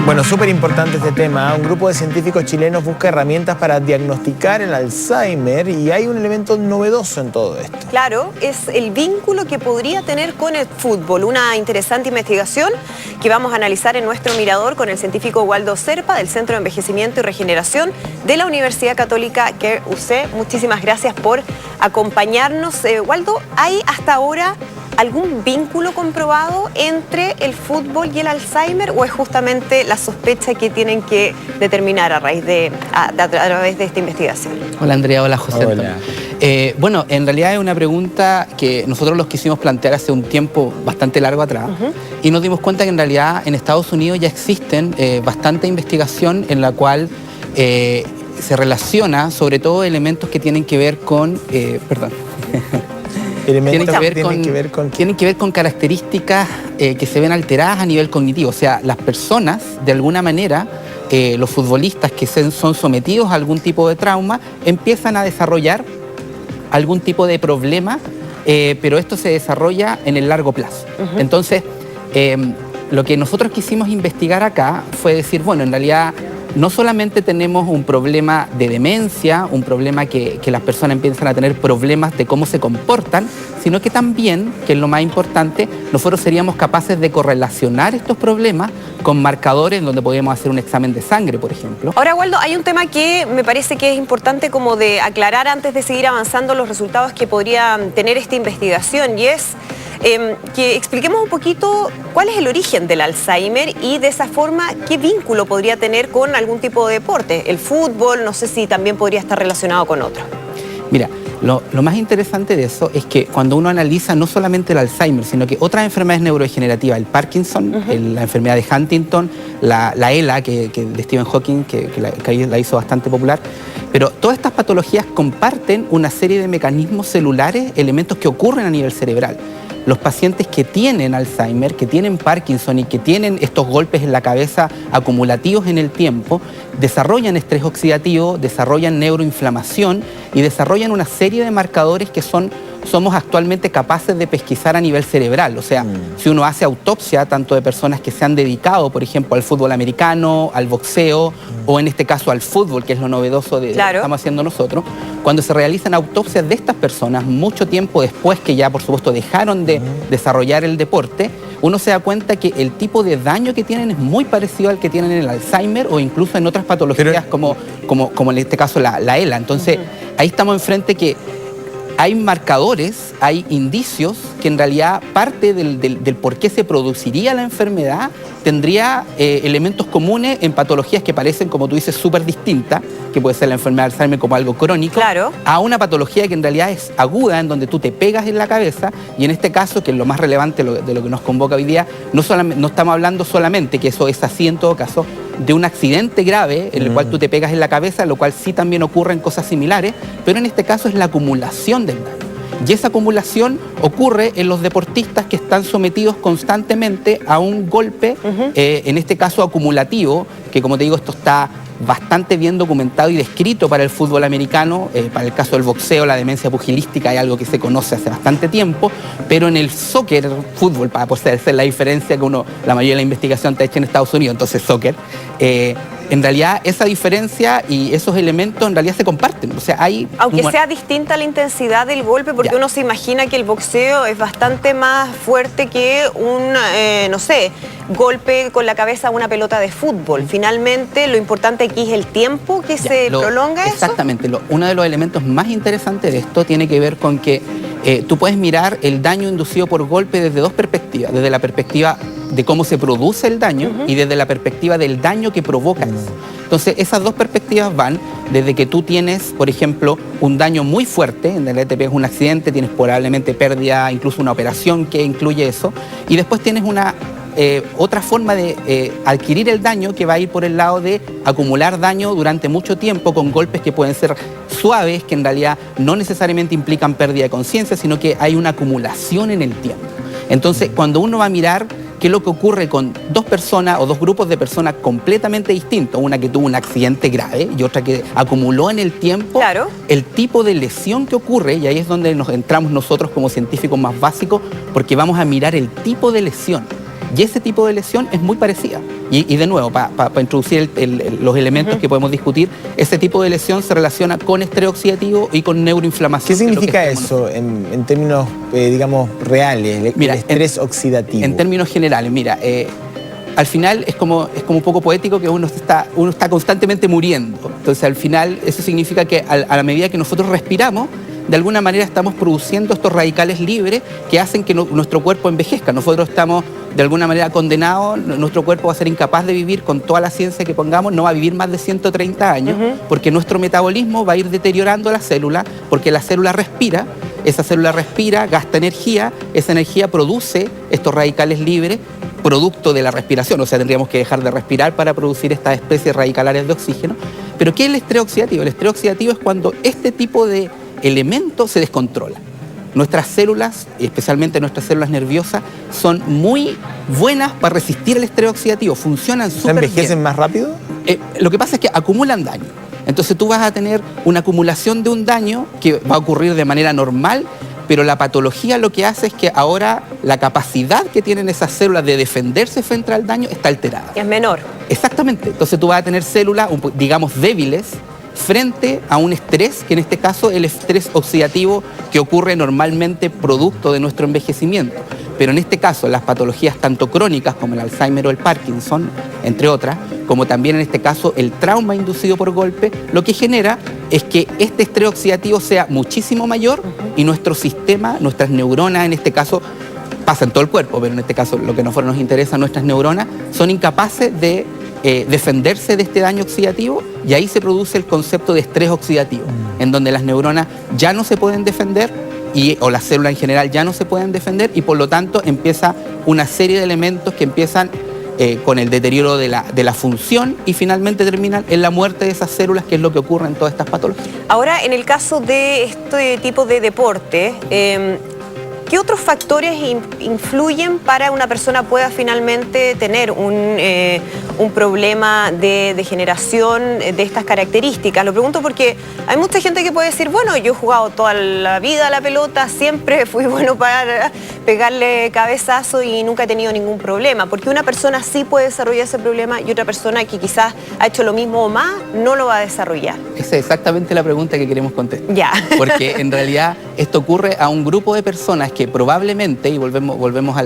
Bueno, súper importante este tema. Un grupo de científicos chilenos busca herramientas para diagnosticar el Alzheimer y hay un elemento novedoso en todo esto. Claro, es el vínculo que podría tener con el fútbol. Una interesante investigación que vamos a analizar en nuestro mirador con el científico Waldo Zerpa del Centro de Envejecimiento y Regeneración de la Universidad Católica Care UC. Muchísimas gracias por acompañarnos. Waldo, ¿hay hasta ahora algún vínculo comprobado entre el fútbol y el Alzheimer o es justamente la sospecha que tienen que determinar a través de esta investigación? Hola Andrea, hola José. Hola. Bueno, en realidad es una pregunta que nosotros los quisimos plantear hace un tiempo bastante largo atrás y nos dimos cuenta que en realidad en Estados Unidos ya existen bastante investigación en la cual se relaciona sobre todo elementos que tienen que ver con... Tienen que ver con características que se ven alteradas a nivel cognitivo. O sea, las personas, de alguna manera, los futbolistas que son sometidos a algún tipo de trauma, empiezan a desarrollar algún tipo de problema, pero esto se desarrolla en el largo plazo. Entonces, lo que nosotros quisimos investigar acá fue decir, bueno, en realidad no solamente tenemos un problema de demencia, un problema que las personas empiezan a tener problemas de cómo se comportan, sino que también, que es lo más importante, nosotros seríamos capaces de correlacionar estos problemas con marcadores donde podríamos hacer un examen de sangre, por ejemplo. Ahora, Waldo, hay un tema que me parece que es importante como de aclarar antes de seguir avanzando los resultados que podría tener esta investigación y es que expliquemos un poquito cuál es el origen del Alzheimer y de esa forma qué vínculo podría tener con algún tipo de deporte. El fútbol, no sé si también podría estar relacionado con otro. Mira, lo más interesante de eso es que cuando uno analiza no solamente el Alzheimer, sino que otras enfermedades neurodegenerativas, el Parkinson, la enfermedad de Huntington, la ELA, que de Stephen Hawking, que la hizo bastante popular, pero todas estas patologías comparten una serie de mecanismos celulares, elementos que ocurren a nivel cerebral. Los pacientes que tienen Alzheimer, que tienen Parkinson y que tienen estos golpes en la cabeza acumulativos en el tiempo, desarrollan estrés oxidativo, desarrollan neuroinflamación y desarrollan una serie de marcadores que somos actualmente capaces de pesquisar a nivel cerebral. O sea, si uno hace autopsia tanto de personas que se han dedicado, por ejemplo, al fútbol americano, al boxeo o en este caso al fútbol, que es lo novedoso de lo que estamos haciendo nosotros, cuando se realizan autopsias de estas personas mucho tiempo después que ya por supuesto dejaron de desarrollar el deporte, uno se da cuenta que el tipo de daño que tienen es muy parecido al que tienen en el Alzheimer o incluso en otras patologías como en este caso la ELA. Entonces, ahí estamos enfrente que hay marcadores, hay indicios que en realidad parte del por qué se produciría la enfermedad tendría elementos comunes en patologías que parecen, como tú dices, súper distintas, que puede ser la enfermedad de Alzheimer como algo crónico, a una patología que en realidad es aguda, en donde tú te pegas en la cabeza, y en este caso, que es lo más relevante de lo que nos convoca hoy día, no estamos hablando solamente, que eso es así en todo caso, de un accidente grave en el cual tú te pegas en la cabeza, lo cual sí también ocurren cosas similares, pero en este caso es la acumulación del daño. Y esa acumulación ocurre en los deportistas que están sometidos constantemente a un golpe, en este caso acumulativo, que como te digo, esto está bastante bien documentado y descrito para el fútbol americano. Para el caso del boxeo, la demencia pugilística es algo que se conoce hace bastante tiempo, pero en el soccer, fútbol, para poder hacer la diferencia que la mayoría de la investigación está hecha en Estados Unidos, entonces soccer, en realidad esa diferencia y esos elementos en realidad se comparten. O sea, aunque sea distinta la intensidad del golpe, porque uno se imagina que el boxeo es bastante más fuerte que un, no sé, golpe con la cabeza a una pelota de fútbol. Finalmente, lo importante aquí es el tiempo que se prolonga eso. Exactamente. Uno de los elementos más interesantes de esto tiene que ver con que tú puedes mirar el daño inducido por golpe desde dos perspectivas. Desde la perspectiva de cómo se produce el daño y desde la perspectiva del daño que provoca eso. Entonces, esas dos perspectivas van desde que tú tienes, por ejemplo, un daño muy fuerte, en el te pegas un accidente, tienes probablemente pérdida, incluso una operación que incluye eso, y después tienes otra forma de adquirir el daño que va a ir por el lado de acumular daño durante mucho tiempo con golpes que pueden ser suaves, que en realidad no necesariamente implican pérdida de conciencia, sino que hay una acumulación en el tiempo. Entonces, cuando uno va a mirar qué es lo que ocurre con dos personas o dos grupos de personas completamente distintos, una que tuvo un accidente grave y otra que acumuló en el tiempo, claro, el tipo de lesión que ocurre, y ahí es donde nos entramos nosotros como científicos más básicos, porque vamos a mirar el tipo de lesión. Y ese tipo de lesión es muy parecida. Y de nuevo, para introducir los elementos que podemos discutir, ese tipo de lesión se relaciona con estrés oxidativo y con neuroinflamación. ¿Qué significa eso en términos, digamos, reales, el estrés oxidativo? En términos generales, mira, al final es como un poco poético que uno está constantemente muriendo. Entonces, al final, eso significa que a la medida que nosotros respiramos, de alguna manera estamos produciendo estos radicales libres que hacen que nuestro cuerpo envejezca. Nosotros estamos de alguna manera condenados, nuestro cuerpo va a ser incapaz de vivir con toda la ciencia que pongamos, no va a vivir más de 130 años, porque nuestro metabolismo va a ir deteriorando la célula, porque la célula respira, esa célula respira, gasta energía, esa energía produce estos radicales libres, producto de la respiración, o sea, tendríamos que dejar de respirar para producir estas especies radicalares de oxígeno. Pero ¿qué es el estrés oxidativo? El estrés oxidativo es cuando este tipo de elementos se descontrola. Nuestras células, especialmente nuestras células nerviosas, son muy buenas para resistir el estrés oxidativo, funcionan súper bien. ¿Se envejecen más rápido? Lo que pasa es que acumulan daño. Entonces tú vas a tener una acumulación de un daño que va a ocurrir de manera normal, pero la patología lo que hace es que ahora la capacidad que tienen esas células de defenderse frente al daño está alterada. Es menor. Exactamente. Entonces tú vas a tener células, digamos, débiles, frente a un estrés, que en este caso el estrés oxidativo que ocurre normalmente producto de nuestro envejecimiento. Pero en este caso las patologías tanto crónicas como el Alzheimer o el Parkinson, entre otras, como también en este caso el trauma inducido por golpe, lo que genera es que este estrés oxidativo sea muchísimo mayor y nuestro sistema, nuestras neuronas en este caso, pasa en todo el cuerpo, pero en este caso lo que a nosotros nos interesa, nuestras neuronas, son incapaces de defenderse de este daño oxidativo y ahí se produce el concepto de estrés oxidativo, en donde las neuronas ya no se pueden defender o las células en general ya no se pueden defender y por lo tanto empieza una serie de elementos que empiezan con el deterioro de la función y finalmente terminan en la muerte de esas células, que es lo que ocurre en todas estas patologías. Ahora, en el caso de este tipo de deporte, ¿qué otros factores influyen para que una persona pueda finalmente tener un problema de degeneración de estas características? Lo pregunto porque hay mucha gente que puede decir, bueno, yo he jugado toda la vida a la pelota, siempre fui bueno para pegarle cabezazo y nunca he tenido ningún problema. Porque una persona sí puede desarrollar ese problema y otra persona que quizás ha hecho lo mismo o más no lo va a desarrollar. Esa es exactamente la pregunta que queremos contestar. Ya. Porque en realidad esto ocurre a un grupo de personas que probablemente, y volvemos a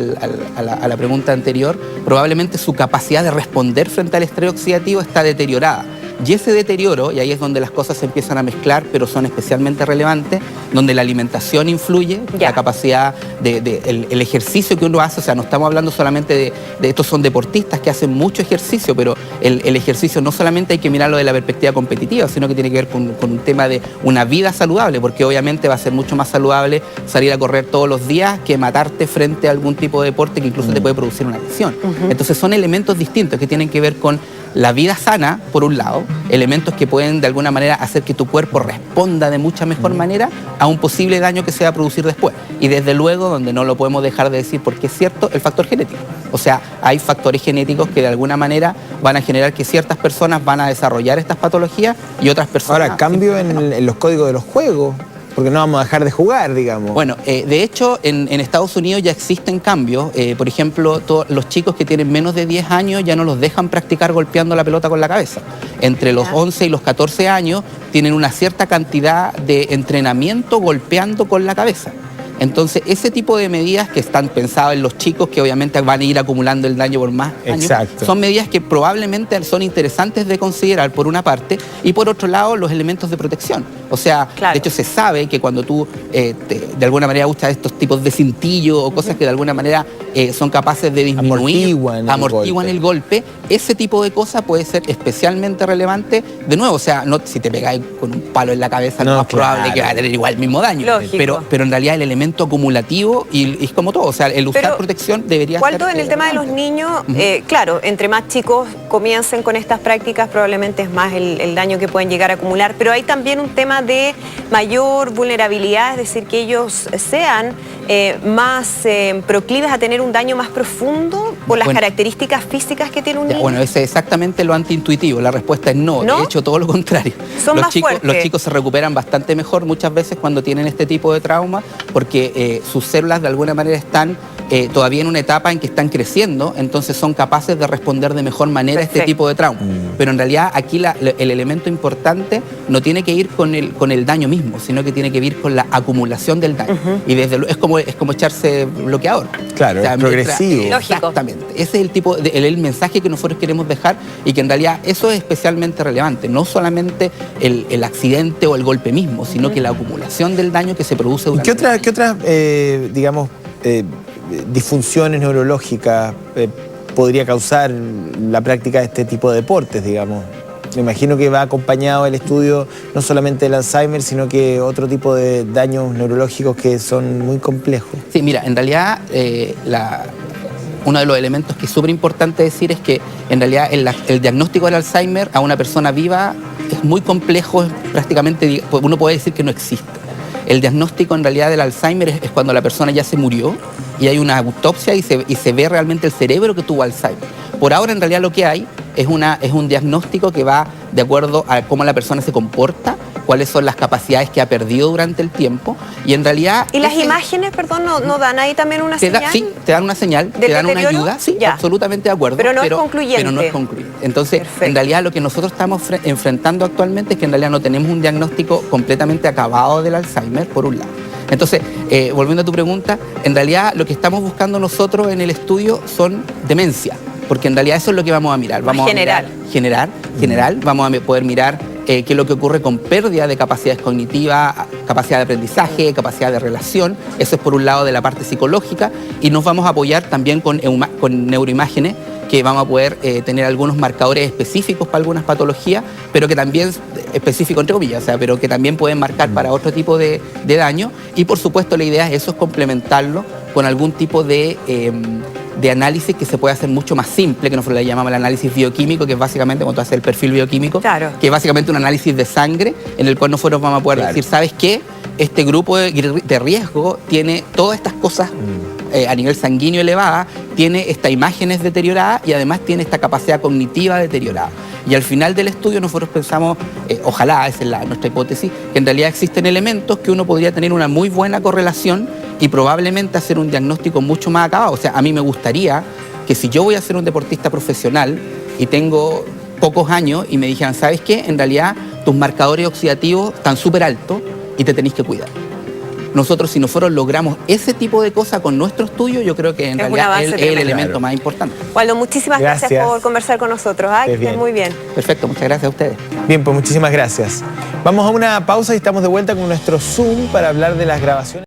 la pregunta anterior, probablemente su capacidad de responder frente al estrés oxidativo está deteriorada. Y ese deterioro, y ahí es donde las cosas se empiezan a mezclar, pero son especialmente relevantes, donde la alimentación influye, la capacidad el ejercicio que uno hace, o sea, no estamos hablando solamente de estos son deportistas que hacen mucho ejercicio, pero el ejercicio no solamente hay que mirarlo de la perspectiva competitiva, sino que tiene que ver con un tema de una vida saludable, porque obviamente va a ser mucho más saludable salir a correr todos los días que matarte frente a algún tipo de deporte que incluso te puede producir una lesión. Entonces son elementos distintos que tienen que ver con la vida sana, por un lado, elementos que pueden de alguna manera hacer que tu cuerpo responda de mucha mejor manera a un posible daño que se va a producir después. Y desde luego, donde no lo podemos dejar de decir porque es cierto, el factor genético. O sea, hay factores genéticos que de alguna manera van a generar que ciertas personas van a desarrollar estas patologías y otras personas... Ahora, cambio en los códigos de los juegos, porque no vamos a dejar de jugar, digamos. Bueno, de hecho, en Estados Unidos ya existen cambios. Por ejemplo, los chicos que tienen menos de 10 años ya no los dejan practicar golpeando la pelota con la cabeza. Entre los 11 y los 14 años tienen una cierta cantidad de entrenamiento golpeando con la cabeza. Entonces, ese tipo de medidas que están pensadas en los chicos, que obviamente van a ir acumulando el daño por más años, son medidas que probablemente son interesantes de considerar por una parte, y por otro lado, los elementos de protección. O sea, de hecho se sabe que cuando tú de alguna manera usas estos tipos de cintillo o cosas que de alguna manera son capaces de disminuir, amortiguan el golpe, ese tipo de cosas puede ser especialmente relevante. De nuevo, o sea, no, si te pegáis con un palo en la cabeza, no es probable que va a tener igual el mismo daño. Pero en realidad el elemento acumulativo y es como todo, o sea, el usar protección debería ser... Waldo, en el tema de los niños, claro, entre más chicos comiencen con estas prácticas, probablemente es más el daño que pueden llegar a acumular, pero hay también un tema de mayor vulnerabilidad, es decir, que ellos sean más proclives a tener un daño más profundo por las Bueno. características físicas que tiene un niño? Bueno, ese es exactamente lo antiintuitivo. La respuesta es no. ¿No? De hecho, todo lo contrario. Son más Los fuertes. chicos se recuperan bastante mejor muchas veces cuando tienen este tipo de trauma porque sus células de alguna manera están todavía en una etapa en que están creciendo, entonces son capaces de responder de mejor manera a este Perfecto. tipo de trauma. Pero en realidad aquí el elemento importante no tiene que ir con el daño mismo, sino que tiene que ir con la acumulación del daño. Y desde es como echarse bloqueador. Claro, es progresivo. Lógico. Exactamente. Ese es el tipo el mensaje que nosotros queremos dejar y que en realidad eso es especialmente relevante. No solamente el accidente o el golpe mismo, sino que la acumulación del daño que se produce ¿Y durante qué otras digamos, disfunciones neurológicas podría causar la práctica de este tipo de deportes, digamos? Me imagino que va acompañado el estudio no solamente del Alzheimer, sino que otro tipo de daños neurológicos que son muy complejos. Sí, mira, en realidad uno de los elementos que es súper importante decir es que en realidad el diagnóstico del Alzheimer a una persona viva es muy complejo, es prácticamente, uno puede decir que no existe. El diagnóstico en realidad del Alzheimer es cuando la persona ya se murió y hay una autopsia y se ve realmente el cerebro que tuvo Alzheimer. Por ahora en realidad lo que hay es un diagnóstico que va de acuerdo a cómo la persona se comporta, cuáles son las capacidades que ha perdido durante el tiempo y en realidad... ¿Y las imágenes, perdón, no dan ahí también una señal? Sí, te dan una señal, te dan una deterioro? ayuda, sí, Ya. absolutamente de acuerdo. Pero no es concluyente. Pero no es concluyente. Entonces, Perfecto. en realidad lo que nosotros estamos enfrentando actualmente es que en realidad no tenemos un diagnóstico completamente acabado del Alzheimer, por un lado. Entonces, volviendo a tu pregunta, en realidad lo que estamos buscando nosotros en el estudio son demencia, porque en realidad eso es lo que vamos a mirar. Vamos general. A mirar general, vamos a poder mirar qué es lo que ocurre con pérdida de capacidades cognitivas, capacidad de aprendizaje, capacidad de relación. Eso es por un lado de la parte psicológica y nos vamos a apoyar también con neuroimágenes que vamos a poder tener algunos marcadores específicos para algunas patologías, pero que también, específicos entre comillas, o sea, pero que también pueden marcar para otro tipo de daño. Y por supuesto la idea es eso, es complementarlo con algún tipo de análisis que se puede hacer mucho más simple, que nosotros le llamamos el análisis bioquímico, que es básicamente cuando tú haces el perfil bioquímico, Claro. que es básicamente un análisis de sangre en el cual nosotros vamos a poder decir, ¿sabes qué? Este grupo de riesgo tiene todas estas cosas a nivel sanguíneo elevada, tiene estas imágenes deterioradas y además tiene esta capacidad cognitiva deteriorada. Y al final del estudio nosotros pensamos, ojalá, esa es nuestra hipótesis, que en realidad existen elementos que uno podría tener una muy buena correlación y probablemente hacer un diagnóstico mucho más acabado. O sea, a mí me gustaría que si yo voy a ser un deportista profesional y tengo pocos años y me dijeran, ¿sabes qué? En realidad tus marcadores oxidativos están súper altos y te tenéis que cuidar. Nosotros, si nosotros logramos ese tipo de cosas con nuestro estudio, yo creo que en Es un realidad avance es el tremendo. elemento Claro. más importante. Waldo, muchísimas gracias por conversar con nosotros. Que Estés estén bien. muy bien. Perfecto, muchas gracias a ustedes. Bien, pues muchísimas gracias. Vamos a una pausa y estamos de vuelta con nuestro Zoom para hablar de las grabaciones.